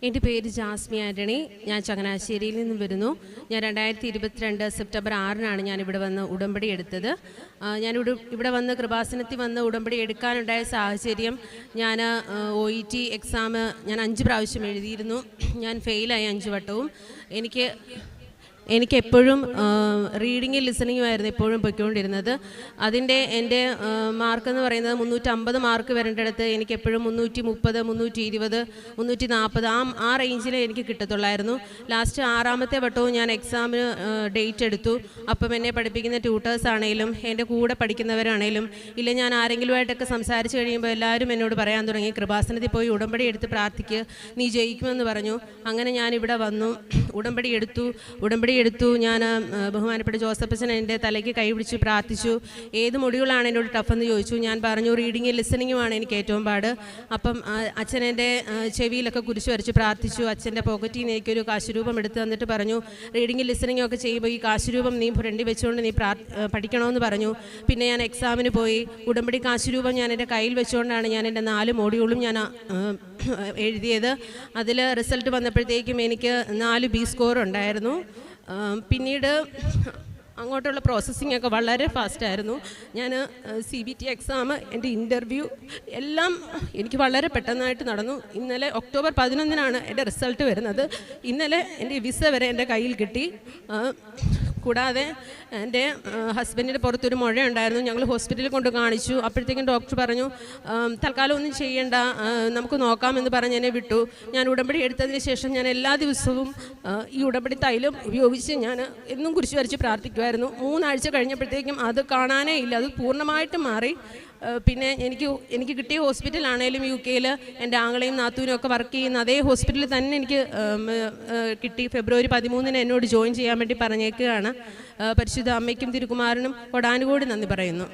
എൻ്റെ പേര് ജാസ്മി ആൻ്റണി. ഞാൻ ചങ്ങനാശ്ശേരിയിൽ നിന്ന് വരുന്നു. ഞാൻ 2022 സെപ്റ്റംബർ 6-നാണ് ഞാനിവിടെ വന്ന് ഉടമ്പടി എടുത്തത്. ഇവിടെ വന്ന് കൃപാസനത്തിൽ വന്ന് ഉടമ്പടി എടുക്കാനുണ്ടായ സാഹചര്യം, ഞാൻ OET എക്സാം ഞാൻ 5 പ്രാവശ്യം എഴുതിയിരുന്നു. ഞാൻ ഫെയിലായി 5 വട്ടവും. എനിക്കെപ്പോഴും റീഡിങ്ങും ലിസണിങ്ങുമായിരുന്നു എപ്പോഴും പൊയ്ക്കൊണ്ടിരുന്നത്. എൻ്റെ മാർക്കെന്ന് പറയുന്നത് 350 മാർക്ക് വരേണ്ടടുത്ത് എനിക്കെപ്പോഴും 330, 320, 340 ആ റേഞ്ചിലേ എനിക്ക് കിട്ടത്തുള്ളായിരുന്നു. ലാസ്റ്റ് 6-ാമത്തെ വട്ടവും ഞാൻ എക്സാമിന് ഡേറ്റ് എടുത്തു. അപ്പം എന്നെ പഠിപ്പിക്കുന്ന ട്യൂട്ടേഴ്സ് ആണെങ്കിലും എൻ്റെ കൂടെ പഠിക്കുന്നവരാണെങ്കിലും ഇല്ല, ഞാൻ ആരെങ്കിലുമായിട്ടൊക്കെ സംസാരിച്ച് കഴിയുമ്പോൾ എല്ലാവരും എന്നോട് പറയാൻ തുടങ്ങി, കൃപാസനത്തിൽ പോയി ഉടമ്പടി എടുത്ത് പ്രാർത്ഥിക്കുക, നീ ജയിക്കുമെന്ന് പറഞ്ഞു. അങ്ങനെ ഞാനിവിടെ വന്നു, ഉടമ്പടി എടുത്തു. ഞാൻ ബഹുമാനപ്പെട്ട ജോസഫ് അച്ഛൻ എൻ്റെ തലയ്ക്ക് കൈ പിടിച്ച് പ്രാർത്ഥിച്ചു. ഏത് മൊഡ്യൂളാണ് എന്നോട് ടഫെന്ന് ചോദിച്ചു. ഞാൻ പറഞ്ഞു റീഡിങ്ങും ലിസണിങ്ങുമാണ് എനിക്ക് ഏറ്റവും പാട്. അപ്പം അച്ഛൻ എൻ്റെ ചെവിയിലൊക്കെ കുരിശ് വരച്ച് പ്രാർത്ഥിച്ചു. അച്ഛൻ്റെ പോക്കറ്റിൽ നിന്ന് എനിക്കൊരു കാശുരൂപം എടുത്ത് തന്നിട്ട് പറഞ്ഞു, റീഡിങ്ങും ലിസണിങ്ങും ഒക്കെ ചെയ്യുമ്പോൾ ഈ കാശുരൂപം നീ ഫ്രണ്ടിൽ വെച്ചുകൊണ്ട് നീ പഠിക്കണമെന്ന് പറഞ്ഞു. പിന്നെ ഞാൻ എക്സാമിന് പോയി. ഉടമ്പടി കാശുരൂപം ഞാൻ എൻ്റെ കയ്യിൽ വെച്ചുകൊണ്ടാണ് ഞാൻ എൻ്റെ 4 മോഡ്യൂളും ഞാൻ എഴുതിയത്. അതിൽ റിസൾട്ട് വന്നപ്പോഴത്തേക്കും എനിക്ക് 4 B സ്കോർ ഉണ്ടായിരുന്നു. പിന്നീട് അങ്ങോട്ടുള്ള പ്രോസസ്സിംഗ് ഒക്കെ വളരെ ഫാസ്റ്റായിരുന്നു. ഞാൻ CBT എക്സാം, എൻ്റെ ഇൻ്റർവ്യൂ എല്ലാം എനിക്ക് വളരെ പെട്ടെന്നായിട്ട് നടന്നു. ഇന്നലെ ഒക്ടോബർ 11-നാണ് എൻ്റെ റിസൾട്ട് വരുന്നത്. ഇന്നലെ എൻ്റെ വിസ വരെ എൻ്റെ കയ്യിൽ കിട്ടി. കൂടാതെ എൻ്റെ ഹസ്ബൻഡിൻ്റെ പുറത്തൊരു മുഴയുണ്ടായിരുന്നു. ഞങ്ങൾ ഹോസ്പിറ്റലിൽ കൊണ്ട് കാണിച്ചു. അപ്പോഴത്തേക്കും ഡോക്ടർ പറഞ്ഞു തൽക്കാലം ഒന്നും ചെയ്യേണ്ട, നമുക്ക് നോക്കാമെന്ന് പറഞ്ഞ് എന്നെ വിട്ടു. ഞാൻ ഉടമ്പടി എടുത്തതിന് ശേഷം ഞാൻ എല്ലാ ദിവസവും ഈ ഉടമ്പടി തൈലം ഉപയോഗിച്ച് ഞാൻ എന്നും കുരിശ് വരച്ച് പ്രാർത്ഥിക്കുമായിരുന്നു. 3 ആഴ്ച കഴിഞ്ഞപ്പോഴത്തേക്കും അത് കാണാനേ ഇല്ല, അത് പൂർണ്ണമായിട്ടും മാറി. പിന്നെ എനിക്ക് കിട്ടിയ ഹോസ്പിറ്റലാണേലും UK-യിൽ എൻ്റെ ആങ്ങളെയും നാത്തൂനും ഒക്കെ വർക്ക് ചെയ്യുന്ന അതേ ഹോസ്പിറ്റലിൽ തന്നെ എനിക്ക് കിട്ടി. ഫെബ്രുവരി 13-ന് എന്നോട് ജോയിൻ ചെയ്യാൻ വേണ്ടി പറഞ്ഞേക്കുകയാണ്. പരിശുദ്ധ അമ്മയ്ക്കും തിരുക്കുമാരനും കൊടാനുകോടി നന്ദി പറയുന്നു.